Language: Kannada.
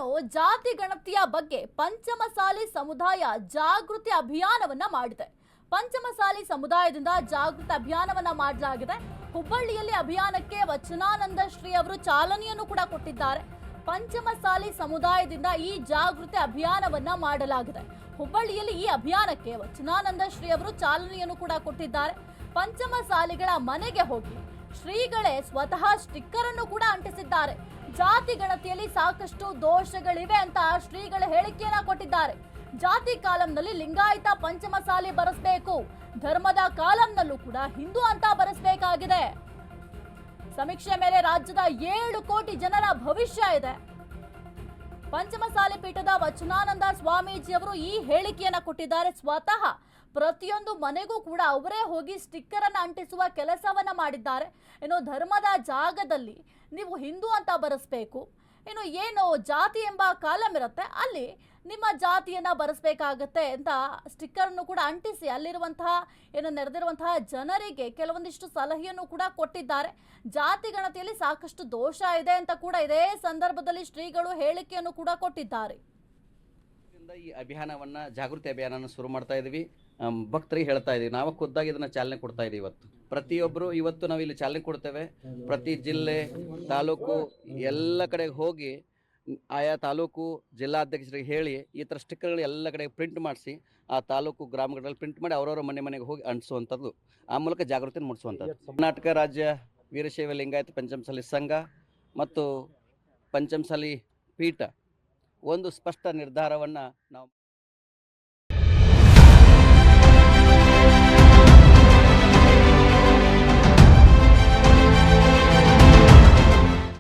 ಇನ್ನು ಜಾತಿ ಗಣತಿಯ ಬಗ್ಗೆ ಪಂಚಮಸಾಲಿ ಸಮುದಾಯ ಜಾಗೃತಿ ಅಭಿಯಾನವನ್ನ ಮಾಡಿದೆ. ಪಂಚಮಸಾಲಿ ಸಮುದಾಯದಿಂದ ಜಾಗೃತಿ ಅಭಿಯಾನವನ್ನ ಮಾಡಲಾಗಿದೆ. ಹುಬ್ಬಳ್ಳಿಯಲ್ಲಿ ಅಭಿಯಾನಕ್ಕೆ ವಚನಾನಂದ ಶ್ರೀ ಅವರು ಚಾಲನೆಯನ್ನು ಕೂಡ ಕೊಟ್ಟಿದ್ದಾರೆ. ಪಂಚಮಸಾಲಿ ಸಮುದಾಯದಿಂದ ಈ ಜಾಗೃತಿ ಅಭಿಯಾನವನ್ನ ಮಾಡಲಾಗಿದೆ. ಹುಬ್ಬಳ್ಳಿಯಲ್ಲಿ ಈ ಅಭಿಯಾನಕ್ಕೆ ವಚನಾನಂದ ಶ್ರೀ ಅವರು ಚಾಲನೆಯನ್ನು ಕೂಡ ಕೊಟ್ಟಿದ್ದಾರೆ. ಪಂಚಮಸಾಲಿಗಳ ಮನೆಗೆ ಹೋಗಿ ಶ್ರೀಗಳೇ ಸ್ವತಃ ಸ್ಟಿಕ್ಕರ್ ಅನ್ನು ಕೂಡ ಅಂಟಿಸಿದ್ದಾರೆ. ಜಾತಿ ಗಣತಿಯಲ್ಲಿ ಸಾಕಷ್ಟು ದೋಷಗಳಿವೆ ಅಂತ ಶ್ರೀಗಳ ಹೇಳಿಕೆಯನ್ನ ಕೊಟ್ಟಿದ್ದಾರೆ. ಜಾತಿ ಕಾಲಂನಲ್ಲಿ ಲಿಂಗಾಯತ ಪಂಚಮಸಾಲಿ ಬರೆಸಬೇಕು, ಧರ್ಮದ ಕಾಲಂನಲ್ಲೂ ಕೂಡ ಹಿಂದೂ ಅಂತ ಬರೆಸಬೇಕಾಗಿದೆ. ಸಮೀಕ್ಷೆ ಮೇಲೆ ರಾಜ್ಯದ 7 ಕೋಟಿ ಜನರ ಭವಿಷ್ಯ ಇದೆ. ಪಂಚಮಸಾಲಿ ಪೀಠದ ವಚನಾನಂದ ಸ್ವಾಮೀಜಿ ಅವರು ಈ ಹೇಳಿಕೆಯನ್ನ ಕೊಟ್ಟಿದ್ದಾರೆ. ಸ್ವತಃ ಪ್ರತಿಯೊಂದು ಮನೆಗೂ ಕೂಡ ಅವರೇ ಹೋಗಿ ಸ್ಟಿಕ್ಕರ್ ಅನ್ನು ಅಂಟಿಸುವ ಕೆಲಸವನ್ನ ಮಾಡಿದ್ದಾರೆ. ಇನ್ನು ಧರ್ಮದ ಜಾಗದಲ್ಲಿ ನೀವು ಹಿಂದೂ ಅಂತ ಬರೆಸಬೇಕು, ಇನ್ನು ಏನು ಜಾತಿ ಎಂಬ ಕಾಲಂ ಇರುತ್ತೆ ಅಲ್ಲಿ ನಿಮ್ಮ ಜಾತಿಯನ್ನ ಬರೆಸಬೇಕಾಗತ್ತೆ ಅಂತ ಸ್ಟಿಕ್ಕರ್ ಅನ್ನು ಕೂಡ ಅಂಟಿಸಿ ಅಲ್ಲಿರುವಂತಹ ಏನು ನೆರೆದಿರುವಂತಹ ಜನರಿಗೆ ಕೆಲವೊಂದಿಷ್ಟು ಸಲಹೆಯನ್ನು ಕೂಡ ಕೊಟ್ಟಿದ್ದಾರೆ. ಜಾತಿ ಗಣತಿಯಲ್ಲಿ ಸಾಕಷ್ಟು ದೋಷ ಇದೆ ಅಂತ ಕೂಡ ಇದೇ ಸಂದರ್ಭದಲ್ಲಿ ಶ್ರೀಗಳು ಹೇಳಿಕೆಯನ್ನು ಕೂಡ ಕೊಟ್ಟಿದ್ದಾರೆ. ಈ ಅಭಿಯಾನವನ್ನ ಜಾಗೃತಿ ಅಭಿಯಾನ ಶುರು ಮಾಡ್ತಾ ಇದೀವಿ. ಭಕ್ತರಿಗೆ ಹೇಳ್ತಾ ಇದೀವಿ, ನಾವು ಖುದ್ದಾಗಿ ಇದನ್ನ ಚಾಲನೆ ಕೊಡ್ತಾ ಇದೀವಿ. ಪ್ರತಿಯೊಬ್ಬರು ಇವತ್ತು ನಾವು ಇಲ್ಲಿ ಚಾಲನೆ ಕೊಡ್ತೇವೆ. ಪ್ರತಿ ಜಿಲ್ಲೆ ತಾಲೂಕು ಎಲ್ಲ ಕಡೆ ಹೋಗಿ ಆಯಾ ತಾಲೂಕು ಜಿಲ್ಲಾಧ್ಯಕ್ಷರಿಗೆ ಹೇಳಿ ಈ ಥರ ಸ್ಟಿಕ್ಕರ್ಗಳು ಎಲ್ಲ ಕಡೆ ಪ್ರಿಂಟ್ ಮಾಡಿಸಿ ಆ ತಾಲೂಕು ಗ್ರಾಮಗಳಲ್ಲಿ ಪ್ರಿಂಟ್ ಮಾಡಿ ಅವರವರ ಮನೆಗೆ ಹೋಗಿ ಅಂಟಿಸುವಂಥದ್ದು, ಆ ಮೂಲಕ ಜಾಗೃತಿ ಮೂಡಿಸುವಂಥದ್ದು. ಕರ್ನಾಟಕ ರಾಜ್ಯ ವೀರಶೈವ ಲಿಂಗಾಯತ ಪಂಚಮಸಾಲಿ ಸಂಘ ಮತ್ತು ಪಂಚಮಸಾಲಿ ಪೀಠ ಒಂದು ಸ್ಪಷ್ಟ ನಿರ್ಧಾರವನ್ನು ನಾವು